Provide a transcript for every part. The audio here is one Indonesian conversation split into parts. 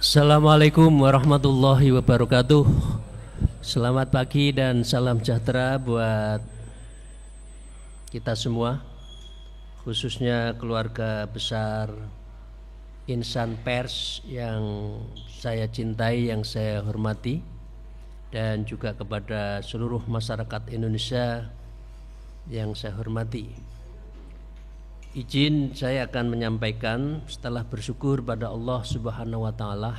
Assalamualaikum warahmatullahi wabarakatuh. Selamat pagi dan salam sejahtera buat kita semua, khususnya keluarga besar insan pers yang saya cintai, yang saya hormati, dan juga kepada seluruh masyarakat Indonesia yang saya hormati. Izin saya akan menyampaikan setelah bersyukur pada Allah Subhanahu wa Ta'ala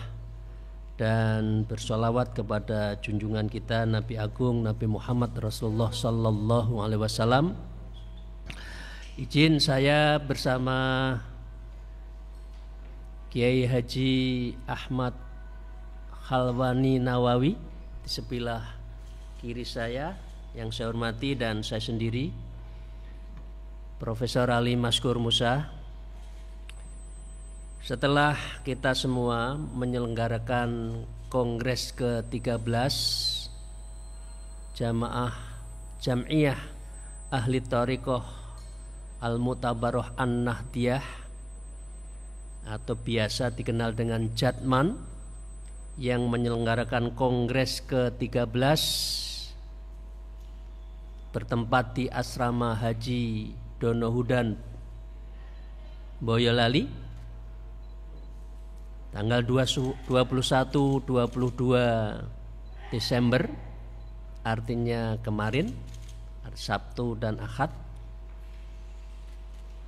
dan bersolawat kepada junjungan kita Nabi Agung Nabi Muhammad Rasulullah Sallallahu Alaihi Wasallam. Izin saya bersama Kiai Haji Ahmad Khalwani Nawawi di sebelah kiri saya yang saya hormati, dan saya sendiri Profesor Ali Maskur Musa. Setelah kita semua menyelenggarakan Kongres ke-13 Jamaah Jam'iyah Ahli Thariqah Al-Mutabaroh An-Nahdiyah atau biasa dikenal dengan Jatman, yang menyelenggarakan Kongres ke-13 bertempat di Asrama Haji Donohudan Boyolali tanggal 21-22 Desember, artinya kemarin, Sabtu dan Ahad.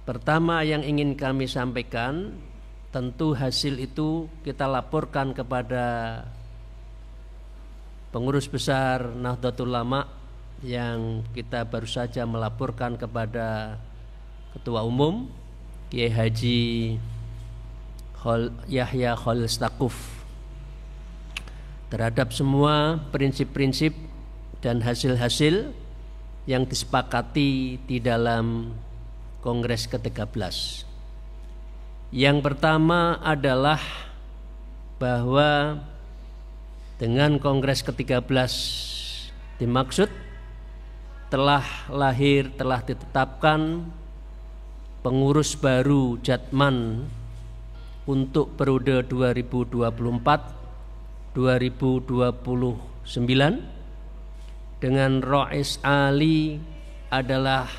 Pertama yang ingin kami sampaikan, tentu hasil itu kita laporkan kepada pengurus besar Nahdlatul Ulama, yang kita baru saja melaporkan kepada Ketua Umum Kiai Haji Yahya Khalil Stakuf terhadap semua prinsip-prinsip dan hasil-hasil yang disepakati di dalam Kongres ke-13. Yang pertama adalah bahwa dengan Kongres ke-13 dimaksud telah lahir, telah ditetapkan pengurus baru Jatman untuk periode 2024-2029 dengan Rais Ali adalah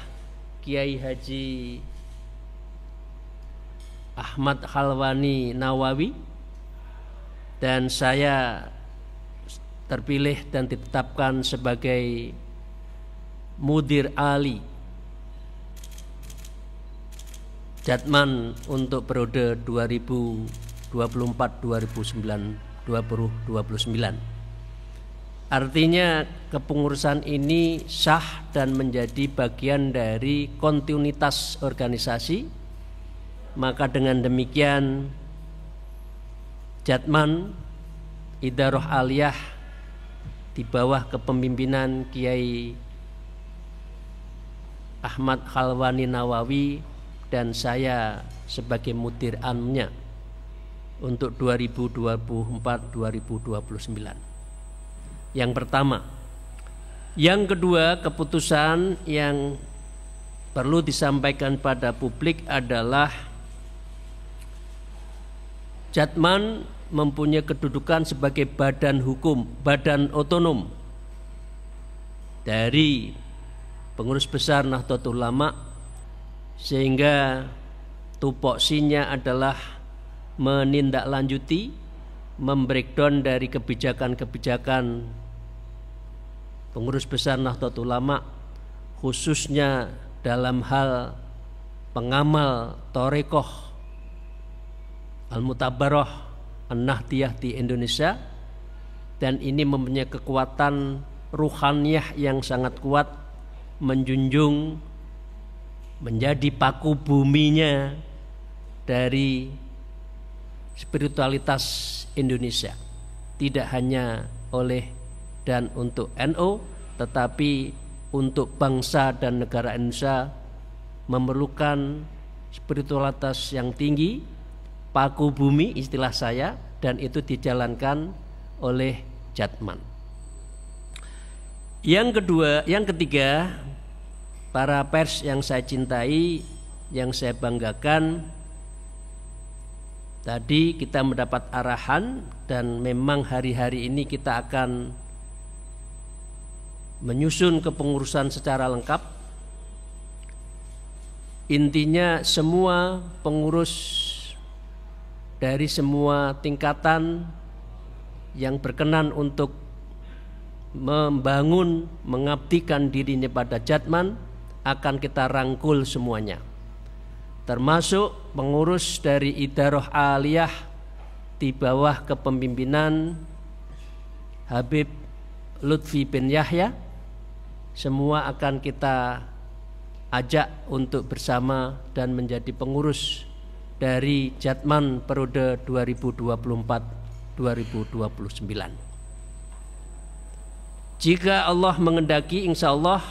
Kiai Haji Ahmad Khalwani Nawawi, dan saya terpilih dan ditetapkan sebagai Mudir Ali Jatman untuk periode 2024-2029. Artinya kepengurusan ini sah dan menjadi bagian dari kontinuitas organisasi. Maka dengan demikian Jatman Idaroh Aliyah di bawah kepemimpinan Kiai Ahmad Khalwani Nawawi dan saya sebagai mudir amnya untuk 2024-2029. Yang pertama. Yang kedua, keputusan yang perlu disampaikan pada publik adalah Jatman mempunyai kedudukan sebagai badan hukum, badan otonom dari pengurus besar Nahdlatul Ulama, sehingga tupoksinya adalah menindaklanjuti, membreakdown dari kebijakan-kebijakan pengurus besar Nahdlatul Ulama, khususnya dalam hal pengamal Thariqah Al-Mutabaroh An-Nahdiyah di Indonesia, dan ini mempunyai kekuatan ruhaniyah yang sangat kuat, menjunjung, menjadi paku buminya dari spiritualitas Indonesia, tidak hanya oleh dan untuk NU, tetapi untuk bangsa dan negara Indonesia memerlukan spiritualitas yang tinggi, paku bumi istilah saya, dan itu dijalankan oleh Jatman. Yang ketiga, para pers yang saya cintai, yang saya banggakan, Tadi kita mendapat arahan dan memang hari-hari ini kita akan menyusun kepengurusan secara lengkap. Intinya semua pengurus dari semua tingkatan yang berkenan untuk membangun, mengabdikan dirinya pada Jatman akan kita rangkul semuanya, termasuk pengurus dari Idarah Aliyah di bawah kepemimpinan Habib Lutfi bin Yahya. Semua akan kita ajak untuk bersama dan menjadi pengurus dari Jatman periode 2024-2029. Jika Allah mengendaki, insya Allah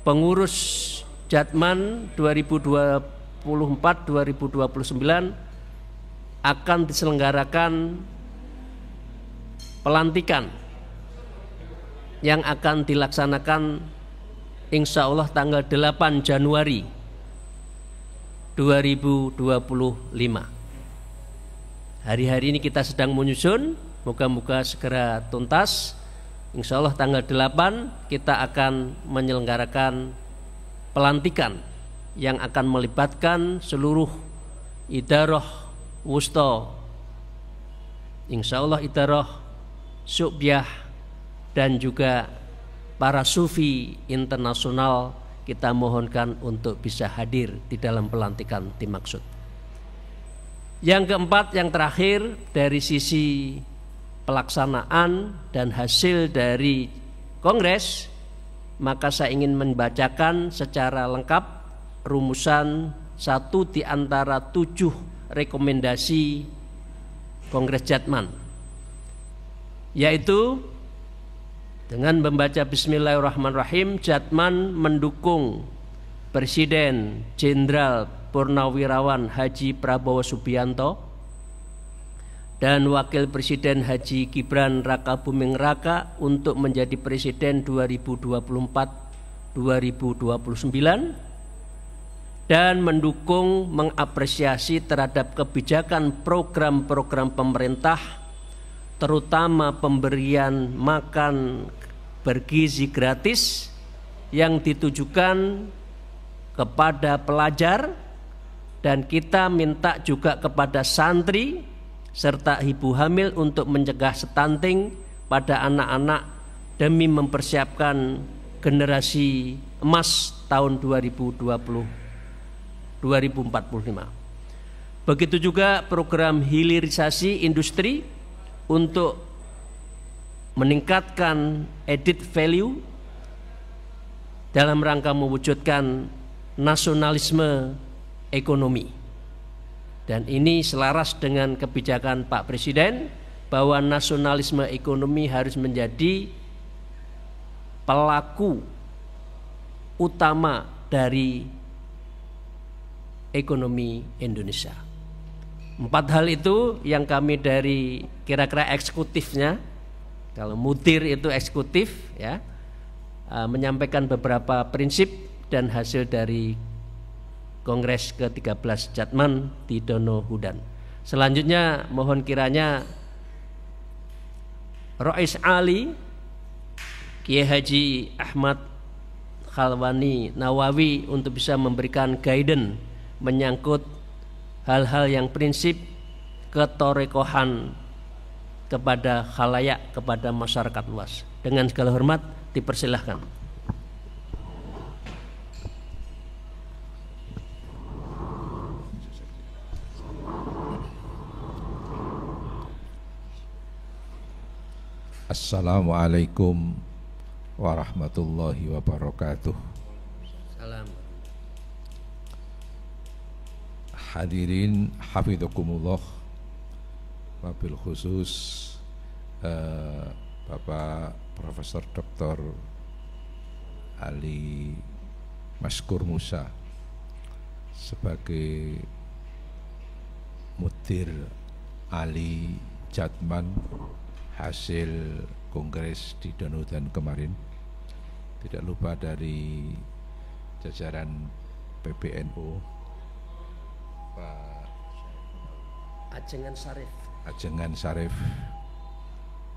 pengurus Jatman 2024-2029 akan diselenggarakan pelantikan yang akan dilaksanakan insya Allah tanggal 8 Januari 2025. Hari-hari ini kita sedang menyusun, moga-moga segera tuntas. Insya Allah tanggal 8 kita akan menyelenggarakan pelantikan yang akan melibatkan seluruh idarah wusta, insya Allah idarah subyah dan juga para sufi internasional. Kita mohonkan untuk bisa hadir di dalam pelantikan dimaksud. Yang keempat, yang terakhir, dari sisi pelaksanaan dan hasil dari kongres, maka saya ingin membacakan secara lengkap rumusan satu di antara 7 rekomendasi Kongres Jatman, yaitu dengan membaca Bismillahirrahmanirrahim. Jatman mendukung Presiden Jenderal Purnawirawan Haji Prabowo Subianto dan Wakil Presiden Haji Gibran Rakabuming Raka untuk menjadi Presiden 2024-2029 dan mendukung, mengapresiasi terhadap kebijakan program-program pemerintah, terutama pemberian makan bergizi gratis yang ditujukan kepada pelajar, dan kita minta juga kepada santri serta ibu hamil untuk mencegah stunting pada anak-anak demi mempersiapkan generasi emas tahun 2045. Begitu juga program hilirisasi industri untuk meningkatkan added value dalam rangka mewujudkan nasionalisme ekonomi. Dan ini selaras dengan kebijakan Pak Presiden bahwa nasionalisme ekonomi harus menjadi pelaku utama dari ekonomi Indonesia. 4 hal itu yang kami dari kira-kira eksekutifnya, kalau mutir itu eksekutif ya, menyampaikan beberapa prinsip dan hasil dari Kongres ke-13 Jatman di Dono Hudan. Selanjutnya mohon kiranya Rais Ali Kiai Haji Ahmad Khalwani Nawawi untuk bisa memberikan guidance menyangkut hal-hal yang prinsip ketorekohan kepada khalayak, kepada masyarakat luas. Dengan segala hormat dipersilahkan. Assalamualaikum warahmatullahi wabarakatuh. Salam. Hadirin hafidhakumullah, wabil khusus Bapak Profesor Dr. Ali Maskur Musa sebagai Mudir Ali Jatman hasil kongres di Dono Hudan kemarin. Tidak lupa dari jajaran PBNU, Pak Ajengan Sarif. Ajengan Sarif.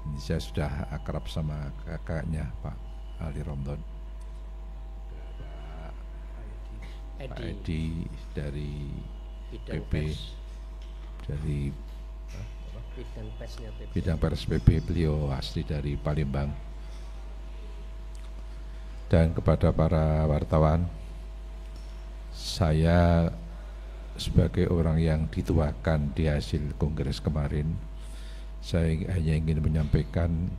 Ini saya sudah akrab sama kakaknya Pak Ali Romdon. Pak Edi dari PP, dari bidang pers PP, beliau asli dari Palembang. Dan kepada para wartawan, saya sebagai orang yang dituakan di hasil kongres kemarin, saya hanya ingin menyampaikan,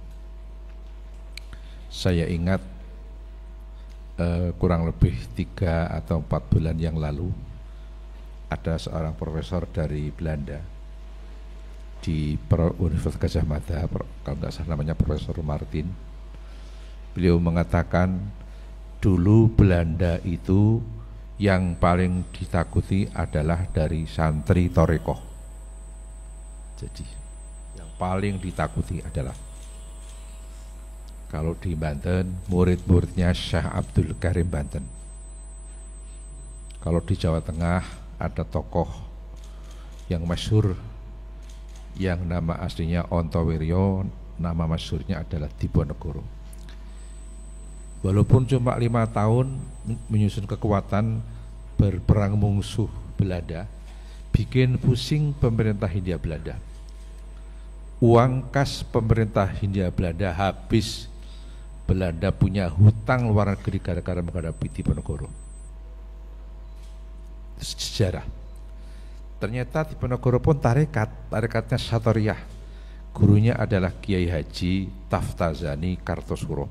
saya ingat kurang lebih 3 atau 4 bulan yang lalu ada seorang profesor dari Belanda di Universitas Gadjah Mada, kalau nggak salah namanya Profesor Martin. Beliau mengatakan dulu Belanda itu yang paling ditakuti adalah dari santri Torekoh. Jadi yang paling ditakuti adalah, kalau di Banten murid-muridnya Syekh Abdul Karim Banten. Kalau di Jawa Tengah ada tokoh yang masyhur yang nama aslinya Ontowiryo, nama masyhurnya adalah Diponegoro. Walaupun cuma 5 tahun menyusun kekuatan berperang musuh Belanda, bikin pusing pemerintah Hindia Belanda. Uang kas pemerintah Hindia Belanda habis. Belanda punya hutang luar negeri gara-gara menghadapi Diponegoro. Itu sejarah. Ternyata Diponegoro pun tarekatnya Satoriyah. Gurunya adalah Kiai Haji Taftazani Kartosuro.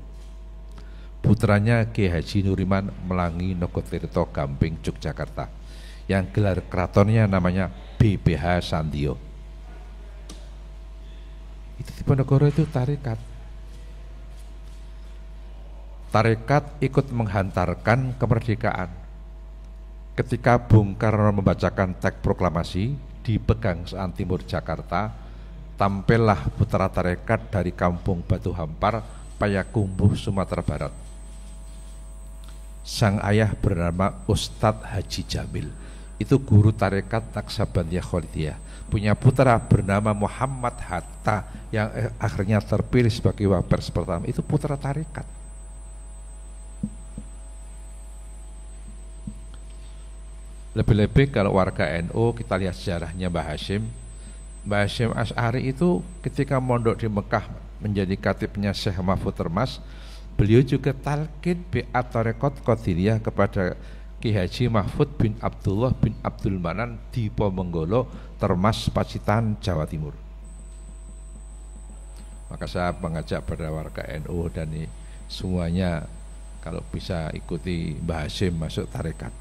Putranya Kiai Haji Nuriman Melangi Nogotirto Gamping Yogyakarta, yang gelar keratonnya namanya BPH Sandio. Itu Diponegoro itu tarekat. Tarekat ikut menghantarkan kemerdekaan. Ketika Bung Karno membacakan teks proklamasi di Pegangsaan Timur Jakarta, tampillah putra tarekat dari kampung Batu Hampar, Payakumbuh, Sumatera Barat. Sang ayah bernama Ustadz Haji Jamil, itu guru tarekat Naksabandiyah Kholidiyah. Punya putra bernama Muhammad Hatta yang akhirnya terpilih sebagai wapres pertama, itu putra tarekat. Lebih-lebih kalau warga NU, kita lihat sejarahnya Mbah Hashim Asy'ari itu ketika mondok di Mekah menjadi katibnya Syekh Mahfud Termas, beliau juga talqin bi'at tarekat Qadiriyah kepada Ki Haji Mahfud bin Abdullah bin Abdul Manan di Ponorogo, Termas, Pacitan, Jawa Timur. Maka saya mengajak pada warga NU dan semuanya kalau bisa ikuti Mbah Hashim masuk tarekat.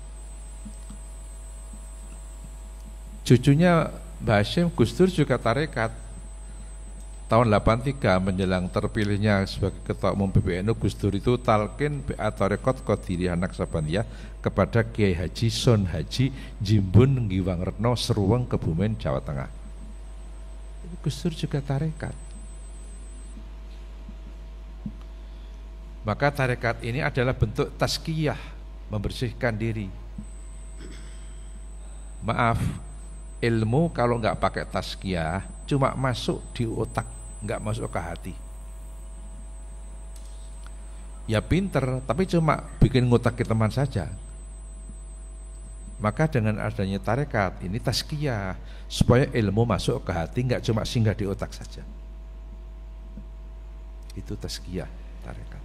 Cucunya Mbah Hashim, Gus Dur juga tarekat. Tahun 83 menjelang terpilihnya sebagai Ketua Umum PBNU, Gus Dur itu talqin bi'at tarekat Qadiriyah Naksabandiyah kepada Kiai Haji Son Haji Jimbun Ngiwang Retno Seruweng, Kebumen, Jawa Tengah. Gus Dur juga tarekat. Maka tarekat ini adalah bentuk tazkiyah, membersihkan diri. Maaf, ilmu kalau nggak pakai tazkiyah cuma masuk di otak, nggak masuk ke hati. Ya pinter, tapi cuma bikin ngutaki teman saja. Maka dengan adanya tarekat ini tazkiyah, supaya ilmu masuk ke hati, nggak cuma singgah di otak saja. Itu tazkiyah tarekat.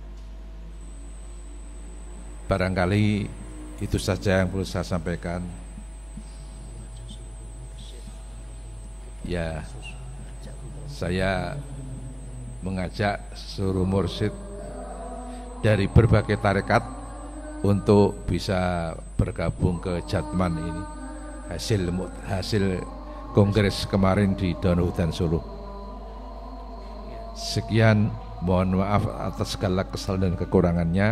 Barangkali itu saja yang perlu saya sampaikan. Ya, saya mengajak seluruh mursyid dari berbagai tarekat untuk bisa bergabung ke Jatman ini, hasil kongres kemarin di Donohudan Solo. Sekian, mohon maaf atas segala kesalahan dan kekurangannya.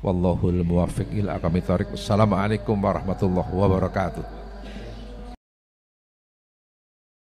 Wallahul muwaffiq ila aqwamit thoriq. Assalamualaikum warahmatullahi wabarakatuh.